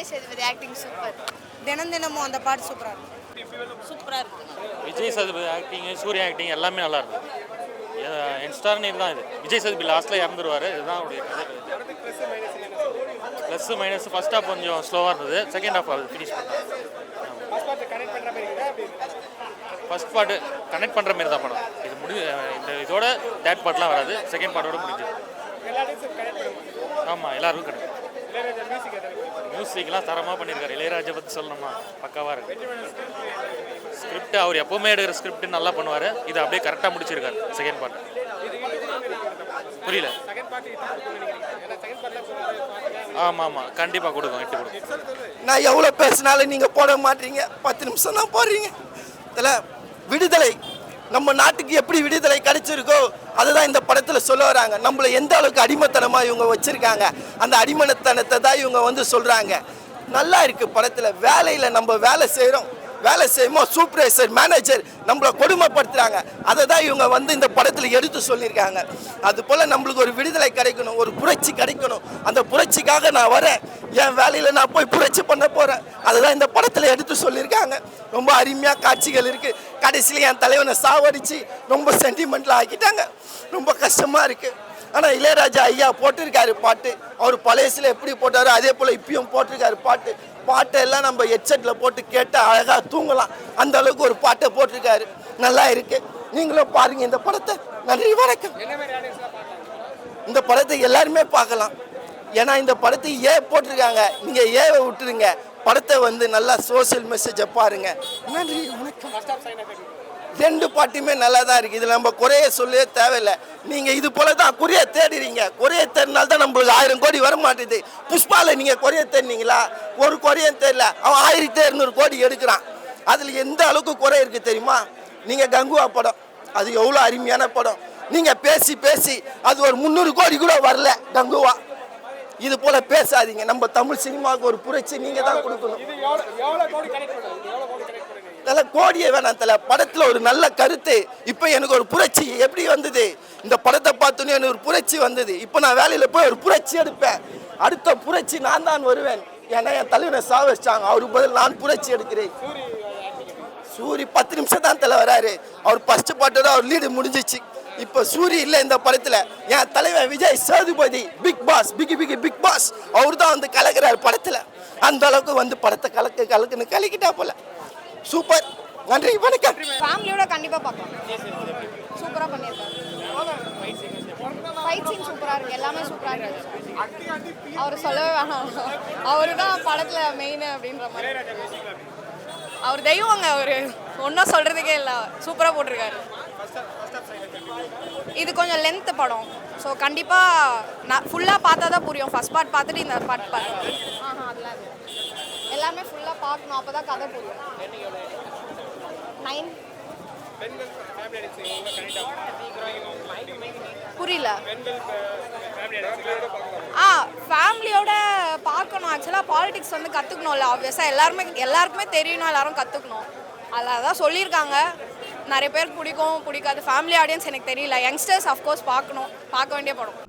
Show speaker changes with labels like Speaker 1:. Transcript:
Speaker 1: Vijay Sethupathi acting super.
Speaker 2: தினமும் அந்த பாட்டு சூப்பராக இருக்கு.
Speaker 3: விஜய் சேதுபதி ஆக்டிங், சூர்யா ஆக்டிங் எல்லாமே நல்லா இருக்கும். என்ஸ்டார் நேம் தான் இது. விஜய் சேதுபதி லாஸ்ட்டில் இறந்துருவார். இதுதான் அவருடைய கதை. ப்ளஸ் மைனஸ் ஃபர்ஸ்ட் ஹாஃப் கொஞ்சம் ஸ்லோவாக இருந்தது. செகண்ட் ஹாஃப் அது ஃபினிஷ் பண்ணாங்க. ஃபர்ஸ்ட் பார்ட்டு கனெக்ட் பண்ணுற மாதிரி தான் படம். இது இந்த இதோட தேர்ட் பார்ட்லாம் வராது. செகண்ட் பார்ட்டோட முடிஞ்சது. ஆமாம், எல்லாருக்கும் கனெக்ட். மியூசிக்லாம் தரமாக பண்ணியிருக்காரு. இளையராஜா பற்றி சொல்லணுமா, பக்காவாக இருக்கு. ஸ்கிரிப்ட் அவர் எப்போவுமே எடுக்கிற ஸ்கிரிப்ட் நல்லா பண்ணுவார். இது அப்படியே கரெக்டாக முடிச்சிருக்காரு செகண்ட் பார்ட். புரியல. ஆமாம், கண்டிப்பாக கொடுக்கும், 8 கொடுக்கும்.
Speaker 4: நான் எவ்வளோ பேசினாலும் நீங்கள் போட மாட்டீங்க. 10 நிமிஷம் தான் போடுறீங்க. இதில் விடுதலை, நம்ம நாட்டுக்கு எப்படி விடுதலை கிடைச்சிருக்கோ அதுதான் இந்த படத்தில் சொல்ல வராங்க. நம்மளை எந்த அளவுக்கு அடிமைத்தனமாக இவங்க வச்சுருக்காங்க, அந்த அடிமைத்தனத்தை தான் இவங்க சொல்கிறாங்க. நல்லா இருக்குது படத்தில். வேலையில் நம்ம வேலை செய்யும்போது சூப்பர்வைசர், மேனேஜர் நம்மளை கொடுமைப்படுத்துகிறாங்க. அதை தான் இவங்க இந்த படத்தில் எடுத்து சொல்லியிருக்காங்க. அதுபோல் நம்மளுக்கு ஒரு விடுதலை கிடைக்கணும், ஒரு புரட்சி கிடைக்கணும். அந்த புரட்சிக்காக நான் வரேன். என் வேலையில் நான் போய் புரட்சி பண்ண போகிறேன். அதுதான் இந்த படத்தில் எடுத்து சொல்லியிருக்காங்க. ரொம்ப அருமையாக காட்சிகள் இருக்குது. கடைசியில் என் தலைவனை சாவடித்து ரொம்ப சென்டிமெண்ட்டில் ஆக்கிட்டாங்க. ரொம்ப கஷ்டமாக இருக்குது. ஆனால் இளையராஜா ஐயா போட்டிருக்காரு பாட்டு. அவர் பழையசில் எப்படி போட்டாரோ அதே போல் இப்பயும் போட்டிருக்காரு பாட்டெல்லாம் நம்ம ஹெட்செட்டில் போட்டு கேட்டு அழகாக தூங்கலாம். அந்த அளவுக்கு ஒரு பாட்டை போட்டிருக்காரு. நல்லா இருக்கு. நீங்களும் பாருங்கள் இந்த படத்தை. நன்றி, வணக்கம். இந்த படத்தை எல்லாருமே பார்க்கலாம். ஏன்னா இந்த படத்தை போட்டிருக்காங்க. நீங்கள் ஏவை விட்டுருங்க. படத்தை நல்லா சோசியல் மெசேஜை பாருங்கள். நன்றி, வணக்கம். 2 பாட்டுமே நல்லா தான் இருக்குது. இதில் நம்ம குறைய சொல்லவே தேவையில்லை. நீங்கள் இது போல தான் குறைய தேடுறீங்க. குறைய தேடினால தான் நம்மளுக்கு 1000 கோடி வர மாட்டேது. புஷ்பாவில் நீங்கள் குறைய தேடினீங்களா? ஒரு குறையும் தெரியல. அவன் 1200 கோடி எடுக்கிறான். அதில் எந்த அளவுக்கு குறை இருக்குது தெரியுமா? நீங்கள் கங்குவா படம், அது எவ்வளோ அருமையான படம். நீங்கள் பேசி அது ஒரு 300 கோடி கூட வரல கங்குவா. இது போல் பேசாதீங்க. நம்ம தமிழ் சினிமாவுக்கு ஒரு புரட்சி நீங்கள் தான் கொடுக்கணும். கோடியே வேணாம் தலை. படத்தில் ஒரு நல்ல கருத்து. இப்போ எனக்கு ஒரு புரட்சி எப்படி வந்தது? இந்த படத்தை பார்த்தோன்னே எனக்கு ஒரு புரட்சி வந்தது. இப்போ நான் வேலையில் போய் ஒரு புரட்சி எடுப்பேன். அடுத்த புரட்சி நான் தான் வருவேன். ஏன்னா என் தலைவனை சாவடிச்சாங்க. அவருக்கு பதில் நான் புரட்சி எடுக்கிறேன். சூரி 10 நிமிஷம் தான் தலை வராரு. அவர் ஃபர்ஸ்ட் பாட்டோட அவர் லீடு முடிஞ்சிச்சு. இப்போ சூரி இல்லை இந்த படத்தில். என் தலைவன் விஜய் சேதுபதி பிக் பாஸ் அவர் தான் கலக்கிறார் படத்தில். அந்த அளவுக்கு படத்தை கலக்குன்னு கலக்கிட்டா போல. சூப்பர். நன்றி, வணக்கம்.
Speaker 1: ஃபேமிலியோட கண்டிப்பாக பார்க்கலாம். சூப்பராக பண்ணியிருக்காரு. ஃபைட் சீன் சூப்பராக இருக்குது. எல்லாமே சூப்பராக இருக்குது. அவர் சொல்லவே வேணாம். அவரு தான் படத்தில் மெயின் அப்படின்ற மாதிரி. அவர் தெய்வங்க. அவர் ஒன்றும் சொல்கிறதுக்கே இல்லை. சூப்பராக போட்டிருக்காரு. இது கொஞ்சம் லென்த் படம். ஸோ கண்டிப்பாக நான் ஃபுல்லாக பார்த்தா தான் புரியும். ஃபர்ஸ்ட் பார்ட் பார்த்துட்டு இந்த பார்ட் அதெல்லாம் எல்லாமே ஃபுல்லாக பார்க்கணும். அப்போ தான் கதை புரியும். 9 புரியல. ஃபேமிலியோட பார்க்கணும். ஆக்சுவலாக பாலிடிக்ஸ் கற்றுக்கணும்ல. ஆப்வியஸாக எல்லாருக்குமே தெரியணும். எல்லாரும் கற்றுக்கணும். அதில் தான் சொல்லியிருக்காங்க. நிறைய பேருக்கு பிடிக்கும், பிடிக்காது. ஃபேமிலி ஆடியன்ஸ் எனக்கு தெரியல. யங்ஸ்டர்ஸ் அஃப்கோர்ஸ் பார்க்க வேண்டிய படம்.